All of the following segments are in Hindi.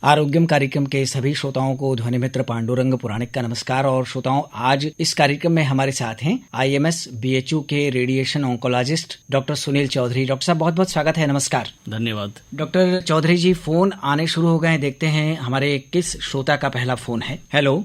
आरोग्यम कार्यक्रम के सभी श्रोताओं को ध्वनि मित्र पांडुरंग पुराणिक का नमस्कार। और श्रोताओं, आज इस कार्यक्रम में हमारे साथ हैं आईएमएस बीएचयू के radiation oncologist doctor Sunil Chaudhary. Doctor साहब, बहुत बहुत स्वागत है। नमस्कार। धन्यवाद। डॉक्टर चौधरी जी, फोन आने शुरू हो गए हैं। देखते हैं हमारे किस श्रोता का पहला फोन है। हेलो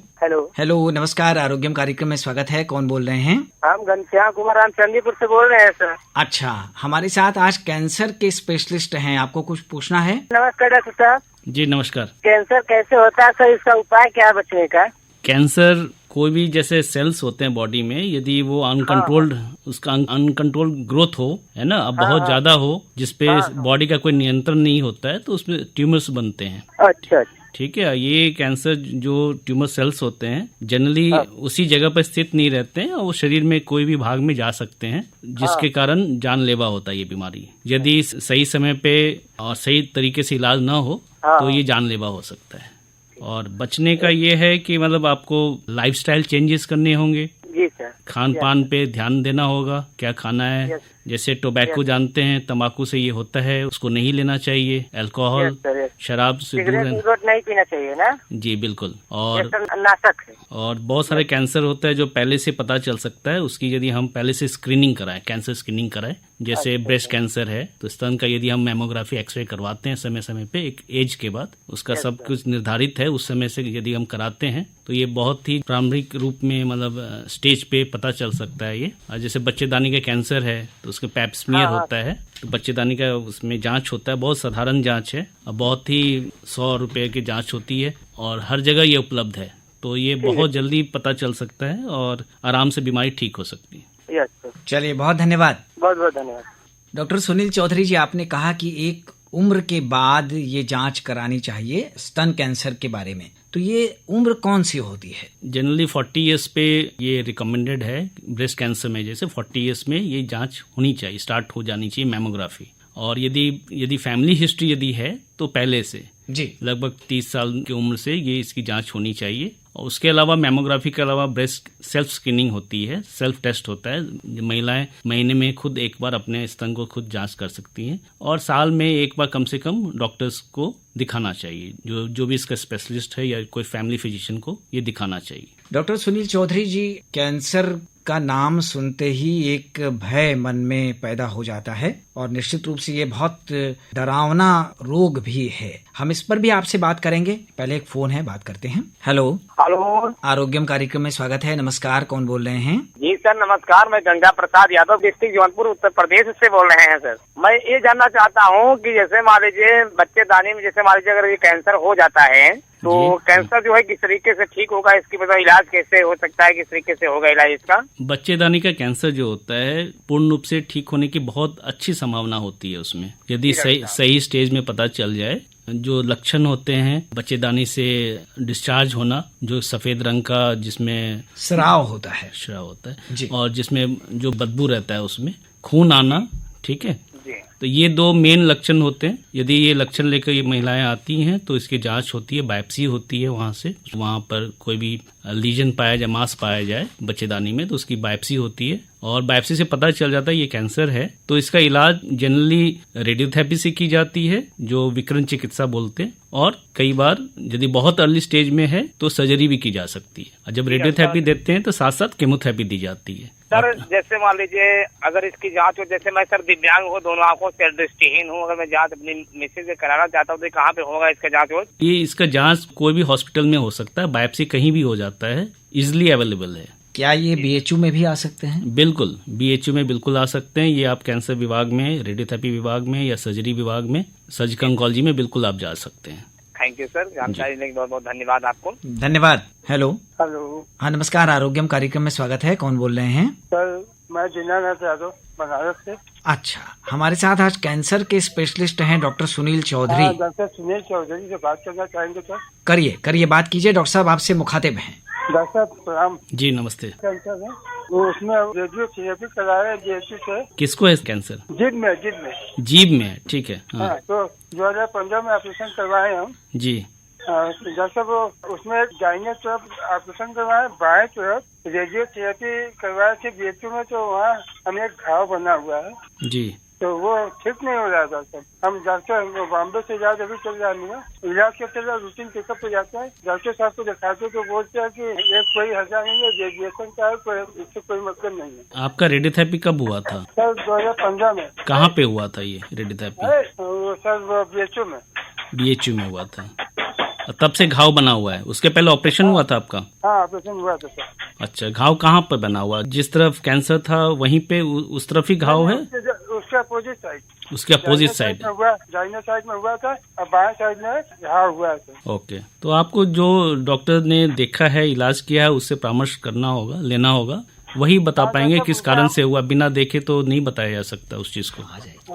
हेलो, नमस्कार। आरोग्यम कार्यक्रम में स्वागत है। कौन बोल रहे हैं? हम घनश्याम कुमार रामचंदीपुर से बोल रहे हैं सर। अच्छा, हमारे साथ आज कैंसर के स्पेशलिस्ट हैं। आपको कुछ पूछना है? नमस्कार डॉक्टर साहब। जी नमस्कार। कैंसर कैसे होता है सर, इसका उपाय क्या है बचने का? कैंसर कोई भी जैसे सेल्स होते हैं बॉडी में, यदि वो अनकंट्रोल्ड उसका अनकंट्रोल्ड ग्रोथ हो, है ना, अब बहुत ज्यादा हो, जिसपे बॉडी का कोई नियंत्रण नहीं होता है, तो उसमें ट्यूमर्स बनते हैं। अच्छा, ठीक है। ये कैंसर जो ट्यूमर सेल्स होते हैं जनरली उसी जगह पर स्थित नहीं रहते हैं और वो शरीर में कोई भी भाग में जा सकते हैं, जिसके कारण जानलेवा होता है ये बीमारी। यदि सही समय पे और सही तरीके से इलाज ना हो तो ये जानलेवा हो सकता है। और बचने का ये है कि मतलब आपको लाइफस्टाइल चेंजेस करने होंगे। जी सर। खान पान पे ध्यान देना होगा, क्या खाना है। जैसे टोबैको जानते हैं, तंबाकू से ये होता है, उसको नहीं लेना चाहिए। अल्कोहल, शराब से दूर रहना, नहीं पीना चाहिए ना। जी बिल्कुल। और नाशक है। और बहुत सारे कैंसर होता है जो पहले से पता चल सकता है, उसकी यदि हम पहले से स्क्रीनिंग कराएं, कैंसर स्क्रीनिंग कराएं, जैसे ब्रेस्ट कैंसर है तो स्तन का यदि हम मैमोग्राफी एक्सरे करवाते हैं समय समय पे, एक एज के बाद उसका सब कुछ निर्धारित है, उस समय से यदि हम कराते हैं तो ये बहुत ही प्रारंभिक रूप में मतलब स्टेज पे पता चल सकता है ये। और जैसे बच्चेदानी का कैंसर है तो उसका पैप स्मीयर होता है, तो बच्चेदानी का उसमें जांच होता है, बहुत साधारण जांच है और बहुत ही 100 रुपए की जांच होती है और हर जगह ये उपलब्ध है, तो ये बहुत जल्दी पता चल सकता है और आराम से बीमारी ठीक हो सकती है। चलिए, बहुत धन्यवाद। बहुत बहुत धन्यवाद। डॉक्टर सुनील चौधरी जी, आपने कहा कि एक उम्र के बाद ये जांच करानी चाहिए स्तन कैंसर के बारे में, तो ये उम्र कौन सी होती है? जनरली 40 इयर्स पे ये रिकमेंडेड है। ब्रेस्ट कैंसर में जैसे 40 इयर्स में ये जांच होनी चाहिए, स्टार्ट हो जानी चाहिए मैमोग्राफी। और यदि फैमिली हिस्ट्री यदि है तो पहले से जी लगभग 30 साल की उम्र से ये इसकी जांच होनी चाहिए। और उसके अलावा मैमोग्राफी के अलावा ब्रेस्ट सेल्फ स्क्रीनिंग होती है, सेल्फ टेस्ट होता है। महिलाएं महीने में खुद एक बार अपने स्तन को खुद जांच कर सकती हैं और साल में एक बार कम से कम डॉक्टर्स को दिखाना चाहिए, जो भी इसका स्पेशलिस्ट है या कोई फैमिली फिजिशियन को ये दिखाना चाहिए। डॉक्टर सुनील चौधरी जी, कैंसर का नाम सुनते ही एक भय मन में पैदा हो जाता है और निश्चित रूप से ये बहुत डरावना रोग भी है। हम इस पर भी आपसे बात करेंगे। पहले एक फोन है, बात करते हैं। हेलो हेलो, आरोग्यम कार्यक्रम में स्वागत है। नमस्कार, कौन बोल रहे हैं? जी सर नमस्कार, मैं गंगा प्रसाद यादव, डिस्ट्रिक्ट जौनपुर, उत्तर प्रदेश से बोल रहे हैं सर। मैं ये जानना चाहता हूँ कि जैसे मान लीजिए बच्चेदानी में जैसे मान लीजिए अगर ये कैंसर हो जाता है तो कैंसर जो है किस तरीके से ठीक होगा, इसकी मतलब इलाज कैसे हो सकता है, किस तरीके से होगा इलाज इसका? बच्चेदानी का कैंसर जो होता है पूर्ण रूप से ठीक होने की बहुत अच्छी संभावना होती है उसमें, यदि सही स्टेज में पता चल जाए। जो लक्षण होते हैं बच्चेदानी से डिस्चार्ज होना, जो सफेद रंग का जिसमें स्राव होता है और जिसमें जो बदबू रहता है, उसमें खून आना, ठीक है, तो ये 2 मेन लक्षण होते हैं। यदि ये लक्षण लेकर ये महिलाएं आती हैं तो इसकी जांच होती है, बायोप्सी होती है, वहां पर कोई भी लीजन पाया जाए, मांस पाया जाए बच्चेदानी में, तो उसकी बायोप्सी होती है और बायोप्सी से पता चल जाता है ये कैंसर है। तो इसका इलाज जनरली रेडियोथेरेपी से की जाती है, जो विकिरण चिकित्सा बोलते हैं, और कई बार यदि बहुत अर्ली स्टेज में है तो सर्जरी भी की जा सकती है। और जब रेडियोथेरेपी देते हैं तो साथ साथ केमोथेरेपी दी जाती है। सर जैसे मान लीजिए अगर इसकी जांच हो, जैसे मैं सर दिव्यांग हूँ, दोनों आंखों से दृष्टिहीन हूँ, अगर मैं जांच अपनी मिसेज से कराना चाहता हूँ तो कहाँ पे होगा इसका जांच हो? ये इसका जांच कोई भी हॉस्पिटल में हो सकता है, बायोप्सी कहीं भी हो जाता है, इजिली अवेलेबल है। क्या ये बीएचयू में भी आ सकते हैं? बिल्कुल, बीएचयू में बिल्कुल आ सकते हैं। ये आप कैंसर विभाग में, रेडियोथेरेपी विभाग में या सर्जरी विभाग में, सर्जिकल ऑन्कोलॉजी में बिल्कुल आप जा सकते हैं। थैंक यू सर, जानकारी देने के बहुत बहुत धन्यवाद आपको। धन्यवाद। हेलो हेलो, हाँ नमस्कार, आरोग्यम कार्यक्रम में स्वागत है। कौन बोल रहे हैं? सर मैं दीनानाथ यादव, बनारस से। अच्छा, हमारे साथ आज कैंसर के स्पेशलिस्ट हैं डॉक्टर सुनील चौधरी। डॉक्टर सुनील चौधरी से बात करना चाहेंगे सर? करिए बात कीजिए। डॉक्टर साहब आपसे मुखातिब हैं। डॉक्टर प्रणाम जी, नमस्ते। कैंसर है वो, उसमें रेडियोथेरेपी कराया जेएचयू से। किसको है कैंसर? जीभ में। ठीक है। हाँ, तो 2015 में ऑपरेशन करवाए हम जी। डॉक्टर साहब उसमें दाहिने तरफ ऑपरेशन करवाए, बाएं तरफ रेडियोथेरेपी करवाए थे बीएचयू में, तो वहाँ हमें एक घाव बना हुआ है जी। तो वो ठीक नहीं हो रहा था सर। हम डॉक्टर बॉम्बे से इलाज अभी चल रहा है, इलाज के चल रहा, रूटीन चेकअप पे जाते हैं, डॉक्टर साहब को दिखाते तो बोलते हैं कि ये कोई हर्जा नहीं है, रेडिएशन का है, इससे कोई मतलब नहीं है। आपका रेडियोथेरेपी कब हुआ था? सर 2015 में। कहाँ पे हुआ था ये रेडियोथेरेपी? सर BHU में। BHU में हुआ था। तब से घाव बना हुआ है? उसके पहले ऑपरेशन हुआ था आपका? हाँ, ऑपरेशन हुआ था सर। अच्छा, घाव कहाँ पर बना हुआ? जिस तरफ कैंसर था वहीं पे उस तरफ ही घाव है? उसके अपोजिट साइड। उसके अपोजिट साइड दाहिने साइड में हुआ था और बाएं साइड में घाव हुआ था। ओके, तो आपको जो डॉक्टर ने देखा है, इलाज किया है, उससे परामर्श करना होगा, लेना होगा, वही बता पाएंगे किस कारण से हुआ। बिना देखे तो नहीं बताया जा सकता उस चीज को।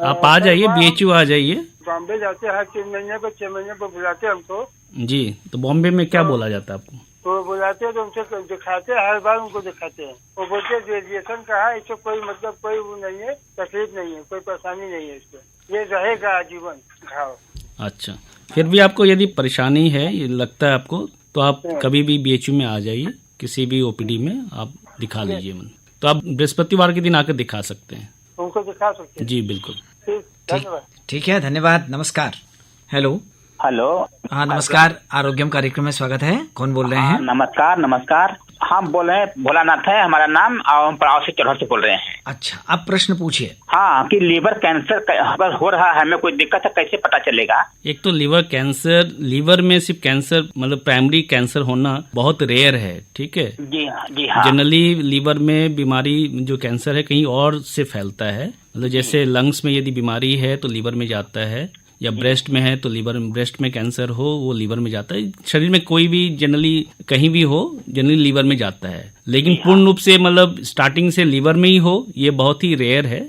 आप आ जाइए, BHU आ जाइए। बॉम्बे जाते हैं 3 महीने पर 6 महीने पर बुलाते हैं हमको जी। तो बॉम्बे में क्या बोला जाता है आपको? तो बुलाते हैं तो उनसे दिखाते हैं, हर बार उनको दिखाते हैं। वो बोलते हैं रेडिएशन का है, इससे कोई मतलब कोई वो नहीं है, तकलीफ नहीं है, कोई परेशानी नहीं है, इससे ये रहेगा आजीवन घाव। अच्छा, फिर भी आपको यदि परेशानी है, ये लगता है आपको, तो आप कभी भी BHU में आ जाइए, किसी भी OPD में आप दिखा लीजिए मन। तो आप बृहस्पतिवार के दिन आकर दिखा सकते हैं। उनको दिखा सकते हैं? जी बिल्कुल। धन्यवाद। ठीक है, धन्यवाद, नमस्कार। हेलो। हाँ, नमस्कार, आरोग्यम कार्यक्रम में स्वागत है। कौन बोल रहे हैं? नमस्कार। हम बोल रहे हैं, भोलानाथ है हमारा नाम, और हम पड़ाव से चढ़ से बोल रहे हैं। अच्छा, आप प्रश्न पूछिए। हाँ, कि लीवर कैंसर अगर हो रहा है, हमें कोई दिक्कत है, कैसे पता चलेगा? एक तो लीवर कैंसर, लीवर में सिर्फ कैंसर मतलब प्राइमरी कैंसर होना बहुत रेयर है, ठीक है? जी हाँ। जनरली लीवर में बीमारी जो कैंसर है कहीं और से फैलता है, मतलब जैसे लंग्स में यदि बीमारी है तो लीवर में जाता है, या ब्रेस्ट में है तो लीवर, ब्रेस्ट में कैंसर हो वो लीवर में जाता है। शरीर में कोई भी जनरली कहीं भी हो, जनरली लीवर में जाता है। लेकिन पूर्ण रूप से मतलब स्टार्टिंग से लीवर में ही हो, ये बहुत ही रेयर है।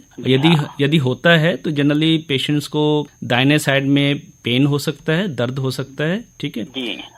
यदि होता है तो जनरली पेशेंट्स को दाहिने साइड में पेन हो सकता है, दर्द हो सकता है, ठीक है?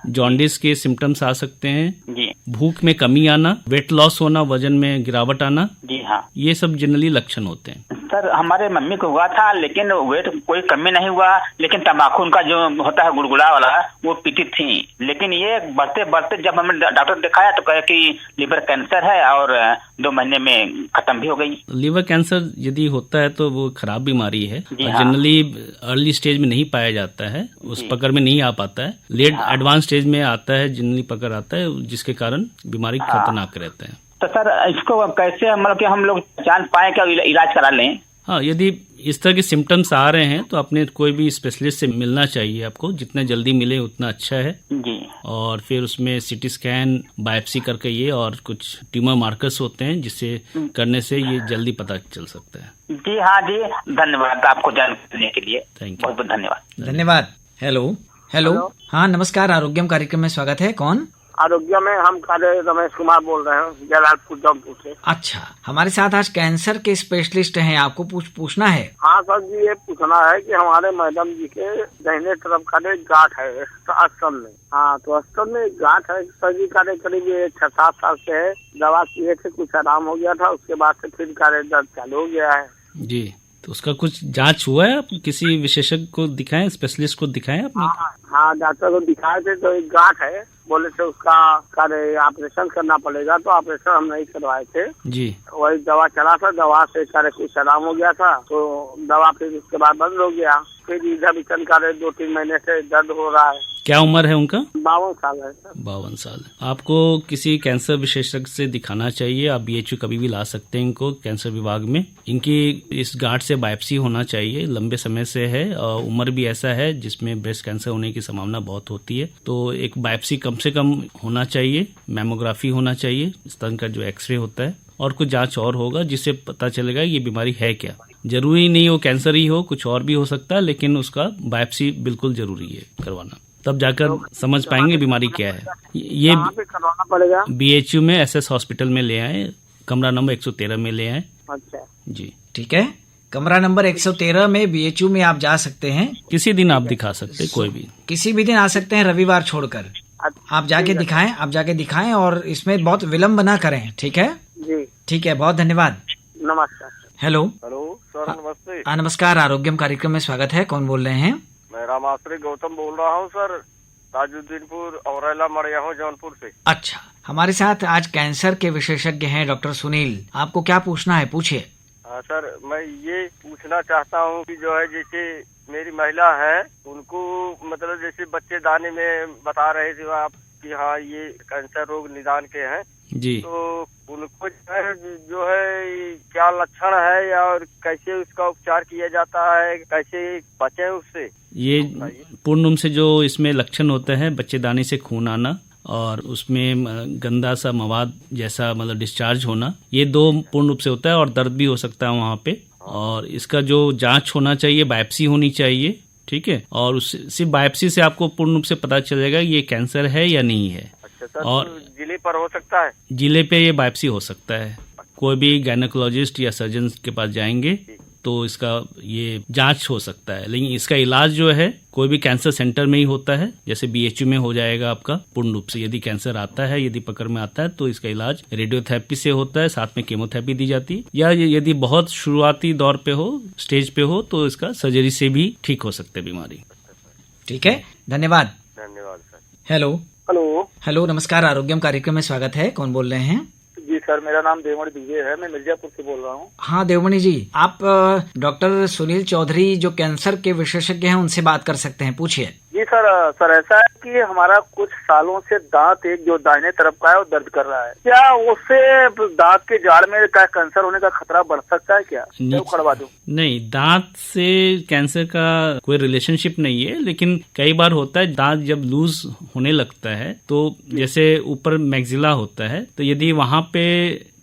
जॉन्डिस के सिम्टम्स आ सकते हैं, भूख में कमी आना, वेट लॉस होना, वजन में गिरावट आना, जी हाँ, ये सब जनरली लक्षण होते हैं। सर हमारे मम्मी को हुआ था, लेकिन वेट कोई कमी नहीं हुआ, लेकिन तंबाकू उनका जो होता है गुड़गुड़ा वाला वो पीती थी। लेकिन ये बढ़ते बढ़ते जब हमने डॉक्टर दिखाया तो कहे कि लीवर कैंसर है, और 2 महीने में खत्म भी हो गई। लीवर कैंसर यदि होता है तो वो खराब बीमारी है, जनरली अर्ली स्टेज में नहीं पाया जाता है, उस पकड़ में नहीं आ पाता है। लेट एडवांस स्टेज में आता है, जनरली पकड़ आता है, जिसके कारण बीमारी खतरनाक रहता है। तो सर इसको कैसे मतलब कि हम लोग जान पाए क्या इलाज करा लें? हाँ, यदि इस तरह के सिम्टम्स आ रहे हैं तो अपने कोई भी स्पेशलिस्ट से मिलना चाहिए आपको, जितना जल्दी मिले उतना अच्छा है जी। और फिर उसमें CT स्कैन, बायोप्सी करके ये, और कुछ ट्यूमर मार्कर्स होते हैं जिससे करने से ये जल्दी पता चल सकता है। जी हाँ जी, धन्यवाद आपको जानकारी देने के लिए, थैंक यू, बहुत बहुत धन्यवाद। धन्यवाद। हेलो। हाँ, नमस्कार, आरोग्यम कार्यक्रम में स्वागत है। कौन? आरोग्य में हम रमेश कुमार बोल रहे हैं, जलालपुर जौनपुर से। अच्छा, हमारे साथ आज कैंसर के स्पेशलिस्ट हैं, आपको पूछना है। हाँ सर जी, ये पूछना है कि हमारे मैडम जी के दाहिने तरफ का एक गांठ है स्तन में। हाँ, तो स्तन में गांठ है सर जी, करीब 6-7 साल से है। दवा किए थे, कुछ आराम हो गया था, उसके बाद से फिर दर्द चालू हो गया है जी। तो उसका कुछ जांच हुआ है? आप किसी विशेषज्ञ को दिखाएं, स्पेशलिस्ट को दिखाएं आपने? हाँ, डॉक्टर को दिखाए थे, तो एक गांठ है, बोले थे उसका ऑपरेशन करना पड़ेगा, तो ऑपरेशन हम नहीं करवाए थे जी। वही दवा चला था, दवा से कुछ आराम हो गया था, तो दवा फिर उसके बाद बंद हो गया। फिर इधर भी 2-3 महीने से दर्द हो रहा है। क्या उम्र है उनका? 52 साल है सर। 52 साल। आपको किसी कैंसर विशेषज्ञ से दिखाना चाहिए। आप BHU कभी भी ला सकते हैं इनको, कैंसर विभाग में। इनकी इस गांठ से बायोप्सी होना चाहिए, लंबे समय से है, और उम्र भी ऐसा है जिसमें ब्रेस्ट कैंसर होने की संभावना बहुत होती है। तो एक बायोप्सी कम से कम होना चाहिए, मैमोग्राफी होना चाहिए, स्तन का जो एक्सरे होता है, और कुछ जांच और होगा जिससे पता चलेगा ये बीमारी है क्या। जरूरी नहीं हो कैंसर ही हो, कुछ और भी हो सकता है, लेकिन उसका बायोप्सी बिल्कुल जरूरी है करवाना, तब जाकर समझ पाएंगे बीमारी क्या है। ये करवाना पड़ेगा? BHU में SS हॉस्पिटल में ले आए, कमरा नंबर 113 में ले आए। अच्छा जी, ठीक है। कमरा नंबर 113 में BHU में आप जा सकते हैं। किसी दिन आप दिखा सकते हैं, कोई भी किसी भी दिन आ सकते हैं, रविवार छोड़कर। आप जाके दिखाएं, और इसमें बहुत विलम्ब ना करें, ठीक है जी? ठीक है, बहुत धन्यवाद। नमस्कार। हेलो सर, नमस्ते। नमस्कार, आरोग्यम कार्यक्रम में स्वागत है। कौन बोल रहे हैं? मैं रामाश्री गौतम बोल रहा हूँ सर, ताजुद्दीनपुर औरैला मड़िया हूँ, जौनपुर से। अच्छा, हमारे साथ आज कैंसर के विशेषज्ञ हैं डॉक्टर सुनील। आपको क्या पूछना है, पूछिए। हाँ सर, मैं ये पूछना चाहता हूँ कि जो है जैसे मेरी महिला है उनको मतलब जैसे बच्चेदानी में बता रहे थे आप कि हाँ ये कैंसर रोग निदान के हैं जी। तो उनको जो है क्या लक्षण है और कैसे उसका उपचार किया जाता है, कैसे बचें उससे? ये पूर्ण रूप से जो इसमें लक्षण होते हैं बच्चेदानी से खून आना और उसमें गंदा सा मवाद जैसा मतलब डिस्चार्ज होना, ये दो पूर्ण रूप से होता है और दर्द भी हो सकता है वहाँ पे। और इसका जो जांच होना चाहिए, बायोप्सी होनी चाहिए, ठीक है, और उस सिर्फ बायोप्सी से आपको पूर्ण रूप से पता चलेगा ये कैंसर है या नहीं है। अच्छा सर, और तो जिले पर हो सकता है? जिले पे ये बायोप्सी हो सकता है। कोई भी गायनेकोलॉजिस्ट या सर्जन के पास जाएंगे तो इसका ये जांच हो सकता है। लेकिन इसका इलाज जो है कोई भी कैंसर सेंटर में ही होता है, जैसे BHU में हो जाएगा आपका पूर्ण रूप से। यदि कैंसर आता है, यदि पकड़ में आता है तो इसका इलाज रेडियोथेरेपी से होता है, साथ में केमोथेरेपी दी जाती है, या यदि बहुत शुरुआती दौर पे हो, स्टेज पे हो, तो इसका सर्जरी से भी ठीक हो सकता है बीमारी। ठीक है, धन्यवाद। धन्यवाद सर। Hello hello. हेलो, नमस्कार, आरोग्यम कार्यक्रम में स्वागत है। कौन बोल रहे हैं? जी सर, मेरा नाम देवमणि दिव्य है, मैं मिर्जापुर से बोल रहा हूँ। हाँ देवमणि जी, आप डॉक्टर सुनील चौधरी जो कैंसर के विशेषज्ञ हैं उनसे बात कर सकते हैं, पूछिए। जी सर ऐसा है कि हमारा कुछ सालों से दांत एक जो दाहिने तरफ का है वो दर्द कर रहा है। क्या उससे दांत के जाड़ में क्या कैंसर होने का खतरा बढ़ सकता है क्या? उखड़वा दूं? नहीं, दांत से कैंसर का कोई रिलेशनशिप नहीं है, लेकिन कई बार होता है दांत जब लूज होने लगता है तो जैसे ऊपर मैक्सिला होता है, तो यदि वहां पे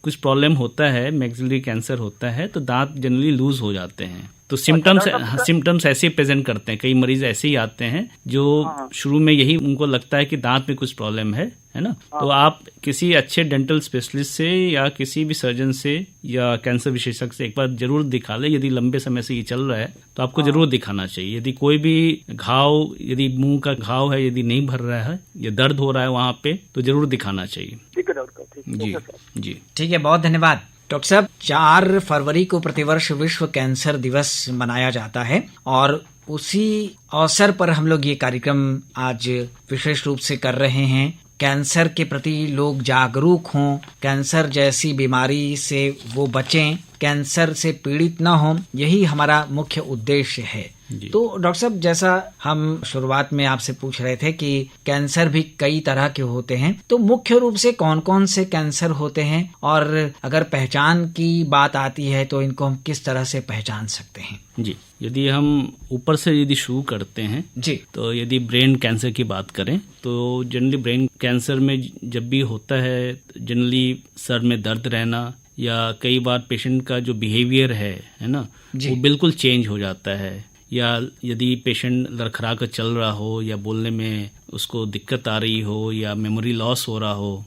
कुछ प्रॉब्लम होता है, मैक्सिलरी कैंसर होता है, तो दांत जनरली लूज हो जाते हैं। तो सिम्टम्स ऐसे प्रेजेंट करते हैं। कई मरीज ऐसे ही आते हैं जो शुरू में यही उनको लगता है कि दांत में कुछ प्रॉब्लम है ना। तो आप किसी अच्छे डेंटल स्पेशलिस्ट से या किसी भी सर्जन से या कैंसर विशेषज्ञ से एक बार जरूर दिखा ले। यदि लंबे समय से ये चल रहा है तो आपको जरूर दिखाना चाहिए। यदि कोई भी घाव, यदि मुंह का घाव है, यदि नहीं भर रहा है या दर्द हो रहा है वहाँ पे, तो जरूर दिखाना चाहिए। ठीक है डॉक्टर। जी जी, ठीक है, बहुत धन्यवाद। डॉक्टर साहब, 4 फरवरी को प्रतिवर्ष विश्व कैंसर दिवस मनाया जाता है और उसी अवसर पर हम लोग ये कार्यक्रम आज विशेष रूप से कर रहे हैं। कैंसर के प्रति लोग जागरूक हों, कैंसर जैसी बीमारी से वो बचें, कैंसर से पीड़ित न हों, यही हमारा मुख्य उद्देश्य है। तो डॉक्टर साहब, जैसा हम शुरुआत में आपसे पूछ रहे थे कि कैंसर भी कई तरह के होते हैं, तो मुख्य रूप से कौन कौन से कैंसर होते हैं और अगर पहचान की बात आती है तो इनको हम किस तरह से पहचान सकते हैं? जी, यदि हम ऊपर से यदि शुरू करते हैं जी, तो यदि ब्रेन कैंसर की बात करें तो जनरली ब्रेन कैंसर में जब भी होता है, जनरली सर में दर्द रहना या कई बार पेशेंट का जो बिहेवियर है ना, वो बिल्कुल चेंज हो जाता है। या यदि पेशेंट लड़खड़ा कर चल रहा हो या बोलने में उसको दिक्कत आ रही हो या मेमोरी लॉस हो रहा हो,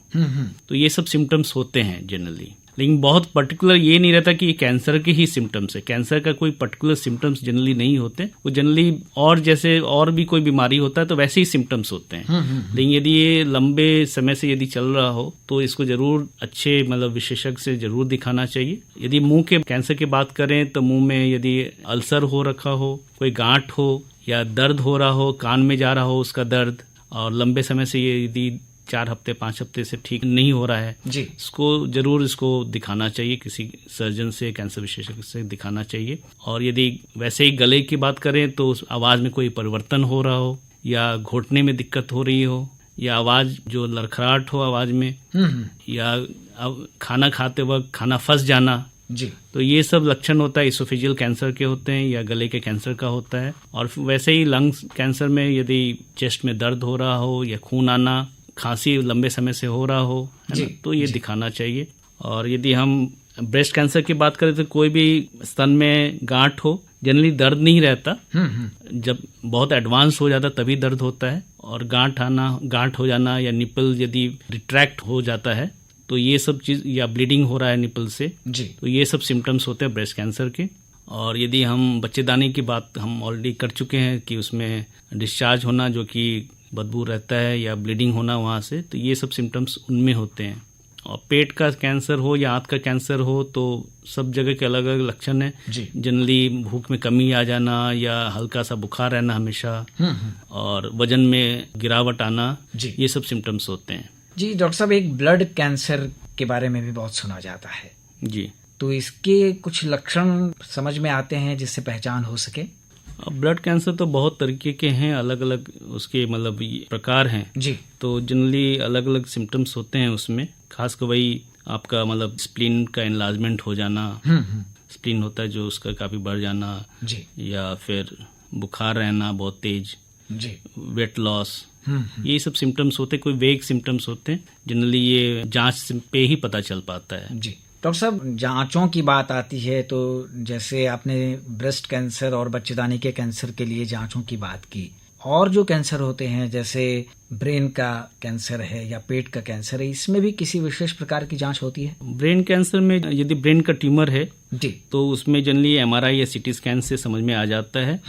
तो ये सब सिम्टम्स होते हैं जनरली। लेकिन बहुत पर्टिकुलर ये नहीं रहता कि ये कैंसर के ही सिम्टम्स है। कैंसर का कोई पर्टिकुलर सिम्टम्स जनरली नहीं होते, वो जनरली और जैसे और भी कोई बीमारी होता है तो वैसे ही सिम्टम्स होते हैं। लेकिन यदि ये लंबे समय से यदि चल रहा हो तो इसको जरूर अच्छे मतलब विशेषज्ञ से जरूर दिखाना चाहिए। यदि मुंह के कैंसर की बात करें तो मुंह में यदि अल्सर हो रखा हो, कोई गांठ हो या दर्द हो रहा हो, कान में जा रहा हो उसका दर्द, और लंबे समय से ये यदि 4 हफ्ते 5 हफ्ते से ठीक नहीं हो रहा है जी, इसको दिखाना चाहिए, किसी सर्जन से, कैंसर विशेषज्ञ से दिखाना चाहिए। और यदि वैसे ही गले की बात करें तो उस आवाज में कोई परिवर्तन हो रहा हो या घोटने में दिक्कत हो रही हो या आवाज जो लड़खड़ाहट हो आवाज में, या खाना खाते वक्त खाना फंस जाना जी, तो ये सब लक्षण होता है इसोफेजियल कैंसर के होते हैं या गले के कैंसर का होता है। और वैसे ही लंग्स कैंसर में यदि चेस्ट में दर्द हो रहा हो या खून आना, खांसी लंबे समय से हो रहा हो, है ना, तो ये दिखाना चाहिए। और यदि हम ब्रेस्ट कैंसर की बात करें तो कोई भी स्तन में गांठ हो, जनरली दर्द नहीं रहता, जब बहुत एडवांस हो जाता तभी दर्द होता है। और गांठ हो जाना या निपल यदि रिट्रैक्ट हो जाता है तो ये सब चीज, या ब्लीडिंग हो रहा है निपल से जी, तो ये सब सिम्टम्स होते हैं ब्रेस्ट कैंसर के। और यदि हम बच्चेदानी की बात हम ऑलरेडी कर चुके हैं कि उसमें डिस्चार्ज होना जो कि बदबू रहता है या ब्लीडिंग होना वहाँ से, तो ये सब सिम्टम्स उनमें होते हैं। और पेट का कैंसर हो या आंत का कैंसर हो तो सब जगह के अलग अलग लक्षण है। जनरली भूख में कमी आ जाना या हल्का सा बुखार रहना हमेशा, और वजन में गिरावट आना, ये सब सिम्टम्स होते हैं। जी डॉक्टर साहब, एक ब्लड कैंसर के बारे में भी बहुत सुना जाता है। जी, तो इसके कुछ लक्षण समझ में आते हैं जिससे पहचान हो सके? अब ब्लड कैंसर तो बहुत तरीके के हैं, अलग अलग उसके मतलब प्रकार हैं जी। तो जनरली अलग अलग सिम्टम्स होते हैं उसमें, खासकर वही आपका मतलब स्प्लीन का एनलार्जमेंट हो जाना, स्प्लीन होता है जो उसका काफ़ी बढ़ जाना जी, या फिर बुखार रहना बहुत तेज जी, वेट लॉस, ये सब सिम्टम्स होते हैं। कोई वेग सिम्टम्स होते हैं, जनरली ये जांच पे ही पता चल पाता है। जी। डॉक्टर साहब, जांचों की बात आती है तो जैसे आपने ब्रेस्ट कैंसर और बच्चेदानी के कैंसर के लिए जांचों की बात की, और जो कैंसर होते हैं जैसे ब्रेन का कैंसर है या पेट का कैंसर है, इसमें भी किसी विशेष प्रकार की जांच होती है? ब्रेन कैंसर में यदि ब्रेन का ट्यूमर है जी, तो उसमें जनरली एमआरआई या सीटी स्कैन से समझ में आ जाता है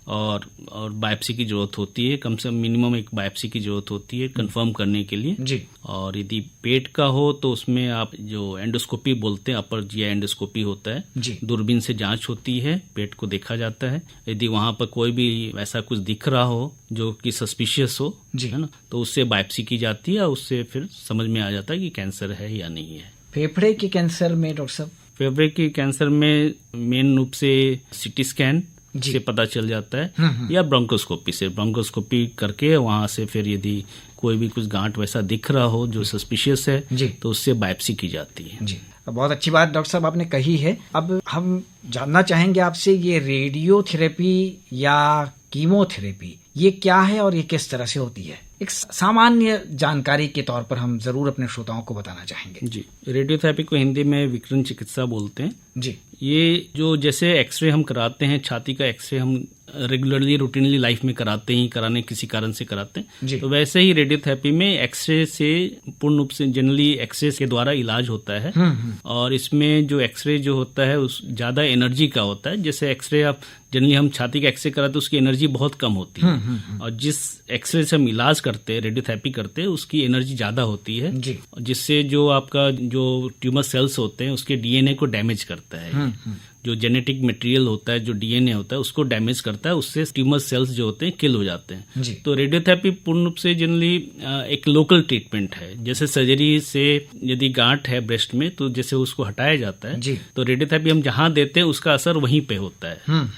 और बायोप्सी की जरूरत होती है, कम से कम मिनिमम एक बायोप्सी की जरूरत होती है कंफर्म करने के लिए जी। और यदि पेट का हो तो उसमें आप जो एंडोस्कोपी बोलते हैं, अपर जीआई एंडोस्कोपी होता है जी। दूरबीन से जांच होती है, पेट को देखा जाता है, यदि वहां पर कोई भी वैसा कुछ दिख रहा हो जो कि सस्पिशियस हो जी, है ना, तो उससे बायोप्सी की जाती है और उससे फिर समझ में आ जाता है कि कैंसर है या नहीं है। फेफड़े के कैंसर में डॉक्टर साहब? फेफड़े के कैंसर में मेन रूप से सीटी स्कैन जी। से पता चल जाता है या ब्रोंकोस्कोपी से, ब्रोंकोस्कोपी करके वहां से फिर यदि कोई भी कुछ गांठ वैसा दिख रहा हो जो सस्पिशियस है जी, तो उससे बायोप्सी की जाती है। जी, बहुत अच्छी बात डॉक्टर साहब आपने कही है। अब हम जानना चाहेंगे आपसे, ये रेडियोथेरेपी या कीमोथेरेपी ये क्या है और ये किस तरह से होती है? एक सामान्य जानकारी के तौर पर हम जरूर अपने श्रोताओं को बताना चाहेंगे। जी, रेडियोथेरेपी को हिंदी में विकिरण चिकित्सा बोलते हैं। जी, ये जो जैसे एक्सरे हम कराते हैं, छाती का एक्सरे हम रेगुलरली रूटीनली लाइफ में कराने किसी कारण से कराते जी। हैं, तो वैसे ही रेडियोथेरेपी में एक्सरे से पूर्ण रूप से जनरली एक्सरे के द्वारा इलाज होता है और इसमें जो एक्सरे जो होता है उस ज्यादा एनर्जी का होता है। जैसे एक्सरे आप जनरली हम छाती का एक्सरे कराते हैं उसकी एनर्जी बहुत कम होती है और जिस एक्सरे से हम इलाज करते हैं, रेडियोथेरेपी करते हैं, उसकी एनर्जी ज्यादा होती है जी, जिससे जो आपका जो ट्यूमर सेल्स होते हैं उसके डीएनए को डैमेज करता है। जो जेनेटिक मटेरियल होता है, जो डीएनए होता है, उसको डैमेज करता है, उससे ट्यूमर सेल्स जो होते हैं किल हो जाते हैं। जी। तो रेडियोथेरेपी पूर्ण रूप से जनरली एक लोकल ट्रीटमेंट है। जैसे सर्जरी से यदि गांठ है ब्रेस्ट में तो जैसे उसको हटाया जाता है जी। तो रेडियोथेरेपी हम जहां देते हैं उसका असर वहीं पे होता है।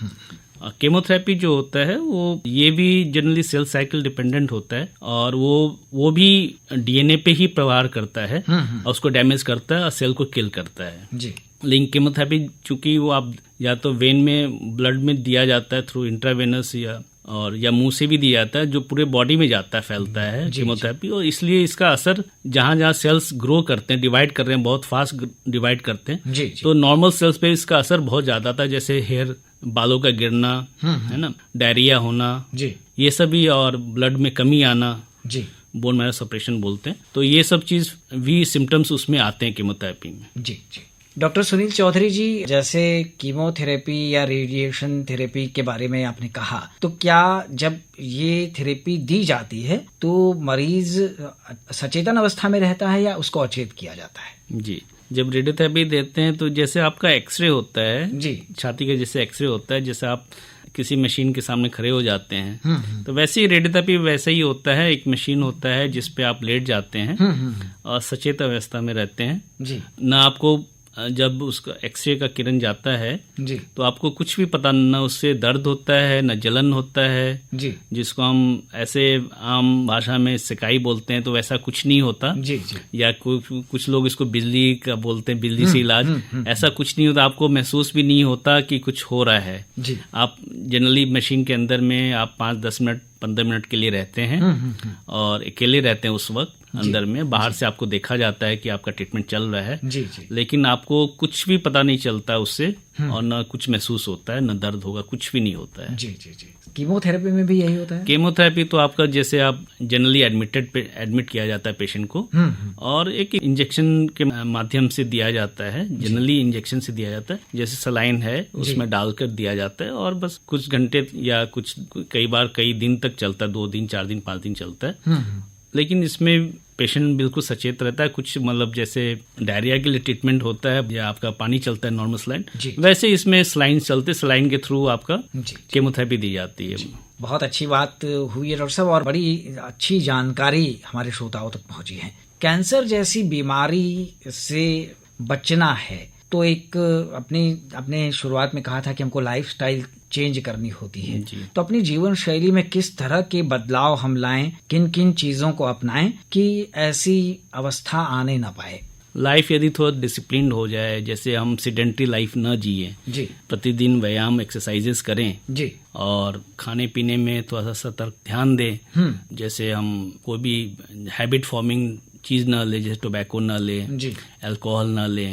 केमोथेरेपी जो होता है वो ये भी जनरली सेल साइकिल डिपेंडेंट होता है और वो भी डीएनए पे ही प्रहार करता है और उसको डैमेज करता है और सेल को किल करता है। जी, लेकिन केमोथेरेपी चूंकि वो आप या तो वेन में ब्लड में दिया जाता है थ्रू इंट्रावेनस या मुंह से भी दिया जाता है, जो पूरे बॉडी में जाता है, फैलता है केमोथेरेपी, और इसलिए इसका असर जहां जहां सेल्स ग्रो करते हैं, डिवाइड कर रहे हैं, बहुत फास्ट डिवाइड करते हैं, जी, तो नॉर्मल सेल्स पे इसका असर बहुत ज्यादा था, जैसे हेयर बालों का गिरना है ना, डायरिया होना, जी, ये सभी, और ब्लड में कमी आना, जी, बोन मैरो सप्रेशन बोलते हैं। तो ये सब चीज भी सिम्टम्स उसमें आते हैं केमोथेरेपी में। जी, जी। डॉक्टर सुनील चौधरी जी, जैसे कीमोथेरेपी या रेडिएशन थेरेपी के बारे में आपने कहा, तो क्या जब ये थेरेपी दी जाती है तो मरीज सचेतन अवस्था में रहता है या उसको अचेत किया जाता है? जी, जब रेडियोथेरेपी देते हैं तो जैसे आपका एक्सरे होता है जी, छाती का जैसे एक्सरे होता है, जैसे आप किसी मशीन के सामने खड़े हो जाते हैं तो वैसे ही रेडियोथेरेपी वैसे ही होता है। एक मशीन होता है जिस पे आप लेट जाते हैं और सचेत अवस्था में रहते हैं। जी, ना आपको जब उसका एक्सरे का किरण जाता है जी, तो आपको कुछ भी पता न उससे दर्द होता है न जलन होता है, जी, जिसको हम ऐसे आम भाषा में सिकाई बोलते हैं, तो वैसा कुछ नहीं होता। जी, जी, या कुछ लोग इसको बिजली का बोलते हैं, बिजली से इलाज, ऐसा कुछ नहीं होता। आपको महसूस भी नहीं होता कि कुछ हो रहा है। जी, आप जनरली मशीन के अंदर में आप 5-10 मिनट 15 मिनट के लिए रहते हैं और अकेले रहते हैं उस वक्त अंदर में। बाहर से आपको देखा जाता है कि आपका ट्रीटमेंट चल रहा है, जी, जी, लेकिन आपको कुछ भी पता नहीं चलता उससे और न कुछ महसूस होता है, न दर्द होगा, कुछ भी नहीं होता है। जी, जी, जी। कीमोथेरेपी में भी यही होता है? केमोथेरेपी तो आपका जैसे आप जनरली एडमिट किया जाता है पेशेंट को और एक इंजेक्शन के माध्यम से दिया जाता है, जनरली इंजेक्शन से दिया जाता है, जैसे सलाइन है उसमें डालकर दिया जाता है और बस कुछ घंटे या कई बार कई दिन तक चलता है, 2 दिन 4 दिन 5 दिन चलता है। लेकिन इसमें पेशेंट बिल्कुल सचेत रहता है। कुछ मतलब जैसे डायरिया के लिए ट्रीटमेंट होता है या आपका पानी चलता है नॉर्मल सलाइन, वैसे इसमें सलाइन चलते, सलाइन के थ्रू आपका केमोथेरेपी दी जाती है। बहुत अच्छी बात हुई है डॉक्टर साहब और बड़ी अच्छी जानकारी हमारे श्रोताओं तक पहुंची है। कैंसर जैसी बीमारी से बचना है तो एक अपने शुरुआत में कहा था कि हमको लाइफस्टाइल चेंज करनी होती है। तो अपनी जीवन शैली में किस तरह के बदलाव हम लाएं, किन किन चीजों को अपनाएं कि ऐसी अवस्था आने ना पाए। लाइफ यदि थोड़ा डिसिप्लिन हो जाए, जैसे हम सीडेंटरी लाइफ न जिए जी, प्रतिदिन व्यायाम एक्सरसाइजेस करें जी, और खाने पीने में थोड़ा सा सतर्क ध्यान दें। जैसे हम कोई भी हैबिट फॉर्मिंग चीज ना ले, जैसे टोबैको ना ले, अल्कोहल ना ले,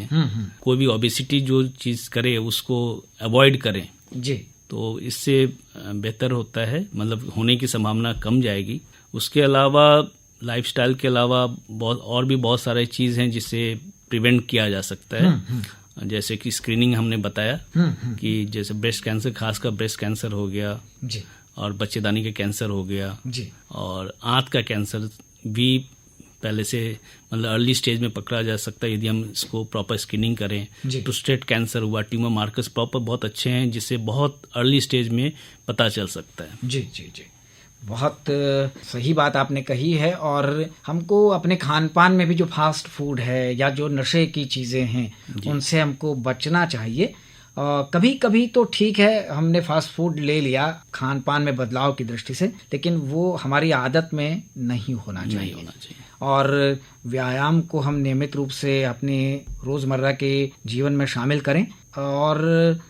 कोई भी ओबेसिटी जो चीज करे उसको अवॉइड करें जी, तो इससे बेहतर होता है, मतलब होने की संभावना कम जाएगी। उसके अलावा लाइफस्टाइल के अलावा बहुत सारे चीज़ हैं जिससे प्रिवेंट किया जा सकता है। जैसे कि स्क्रीनिंग हमने बताया कि जैसे ब्रेस्ट कैंसर, खासकर ब्रेस्ट कैंसर हो गया जी, और बच्चेदानी का कैंसर हो गया जी, और आंत का कैंसर भी पहले से मतलब अर्ली स्टेज में पकड़ा जा सकता है यदि हम इसको प्रॉपर स्क्रीनिंग करें। प्रोस्टेट कैंसर हुआ, ट्यूमर मार्कर्स प्रॉपर बहुत अच्छे हैं जिससे बहुत अर्ली स्टेज में पता चल सकता है। जी जी जी, बहुत सही बात आपने कही है। और हमको अपने खान पान में भी जो फास्ट फूड है या जो नशे की चीज़ें हैं उनसे हमको बचना चाहिए। कभी कभी तो ठीक है हमने फास्ट फूड ले लिया खान पान में बदलाव की दृष्टि से, लेकिन वो हमारी आदत में नहीं होना चाहिए। और व्यायाम को हम नियमित रूप से अपने रोजमर्रा के जीवन में शामिल करें और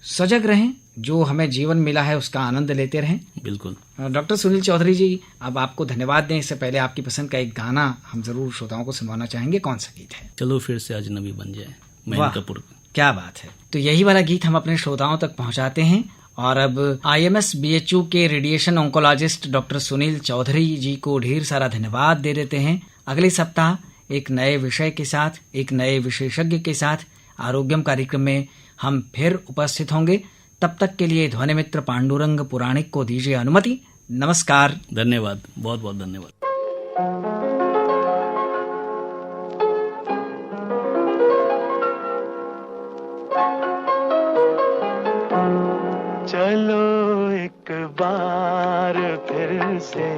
सजग रहें, जो हमें जीवन मिला है उसका आनंद लेते रहें। बिल्कुल। डॉक्टर सुनील चौधरी जी, अब आपको धन्यवाद दें, इससे पहले आपकी पसंद का एक गाना हम जरूर श्रोताओं को सुनवाना चाहेंगे। कौन सा गीत है? चलो फिर से अजनबी बन जाए, महीन कपूर। क्या बात है। तो यही वाला गीत हम अपने श्रोताओं तक पहुंचाते हैं। और अब IMS BHU के radiation oncologist doctor Sunil Chaudhary ji को ढेर सारा धन्यवाद दे देते हैं। अगले सप्ताह एक नए विषय के साथ, एक नए विशेषज्ञ के साथ आरोग्यम कार्यक्रम में हम फिर उपस्थित होंगे। तब तक के लिए ध्वनि मित्र पांडुरंग पुराणिक को दीजिए अनुमति। नमस्कार। धन्यवाद, बहुत बहुत धन्यवाद। चलो एक बार फिर से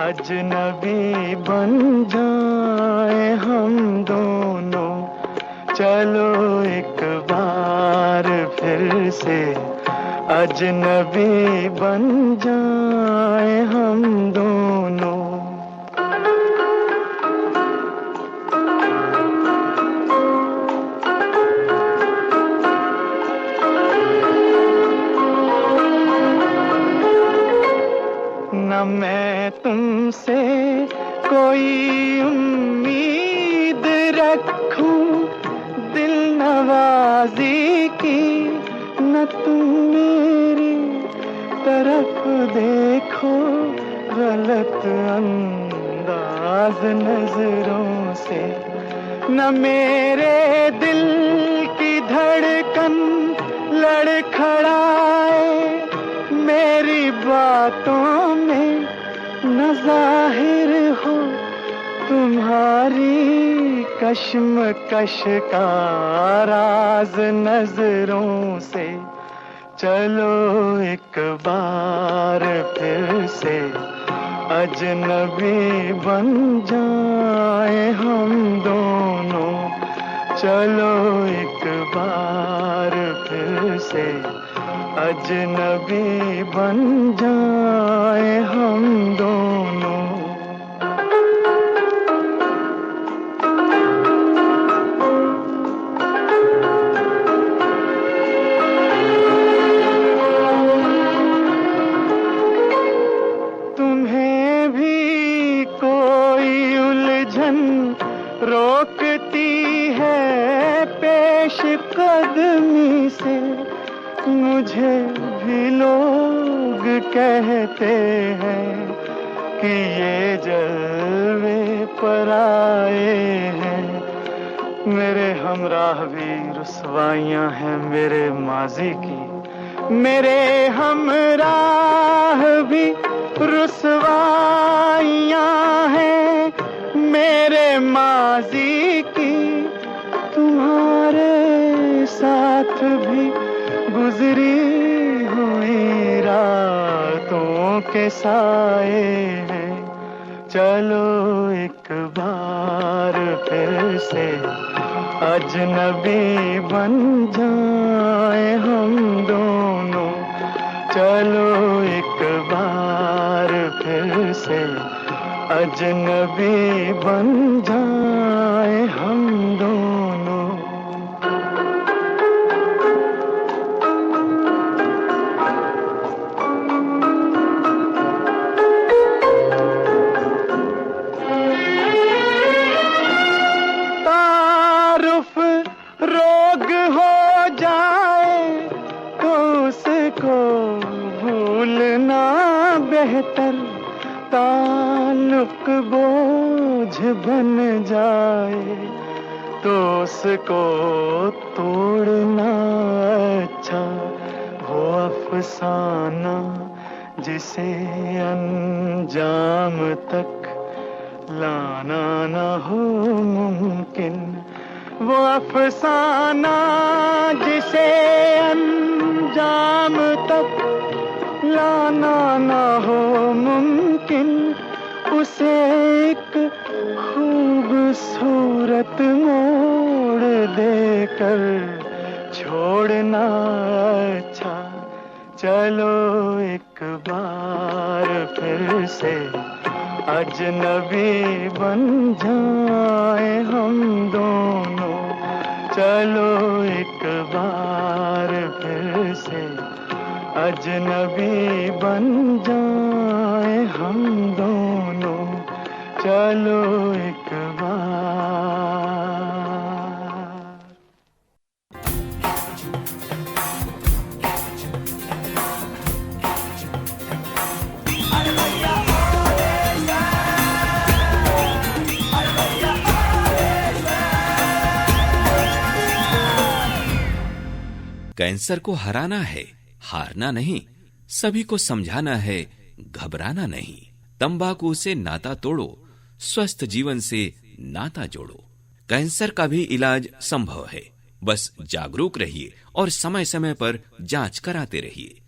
अजनबी बन जाए हम दोनों। चलो एक बार फिर से अजनबी बन जाए हम दोनों। न मैं तुमसे कोई उम्मीद रखूं दिल नवाजी की, न तुम मेरी तरफ देखो गलत अंदाज नजरों से। न मेरे दिल की धड़कन लड़खड़ाए मेरी बातों में, न जाहिर हो तुम्हारी कश्मकश का राज नजरों से। चलो एक बार फिर से अजनबी बन जाए हम दोनों। चलो एक बार फिर से अजनबी बन जाए हम दोनों। तुम्हें भी कोई उलझन रोकती है पेश कदमी से, मुझे भी लोग कहते हैं कि ये जलवे पर आए हैं। मेरे हमराह भी रुसवाइयां हैं मेरे माजी की, मेरे हमराह भी रुसवाइयां हैं मेरे माजी की। तुम्हारे साथ भी गुजरी हुई रातों के साए हैं। चलो एक बार फिर से अजनबी बन जाए हम दोनों, चलो एक बार फिर से अजनबी बन जाए हम दोनों। तारुफ रोग हो जाए तो उसको भूलना बेहतर, ताल्लुक बोझ बन जाए तो उसको तोड़ना अच्छा। वो अफसाना जिसे अंजाम तक लाना न हो मुमकिन, वो अफसाना जिसे अंजाम तक लाना न हो मुमकिन, उसे एक खूबसूरत मोड़ देकर छोड़ना अच्छा। चलो एक बार फिर से अजनबी बन जाए हम दोनों, चलो एक बार फिर से अजनबी बन जाए हम दोनों, चलो एक बार। कैंसर को हराना है, हारना नहीं। सभी को समझाना है, घबराना नहीं। तंबाकू से नाता तोड़ो, स्वस्थ जीवन से नाता जोड़ो। कैंसर का भी इलाज संभव है, बस जागरूक रहिए और समय समय पर जांच कराते रहिए।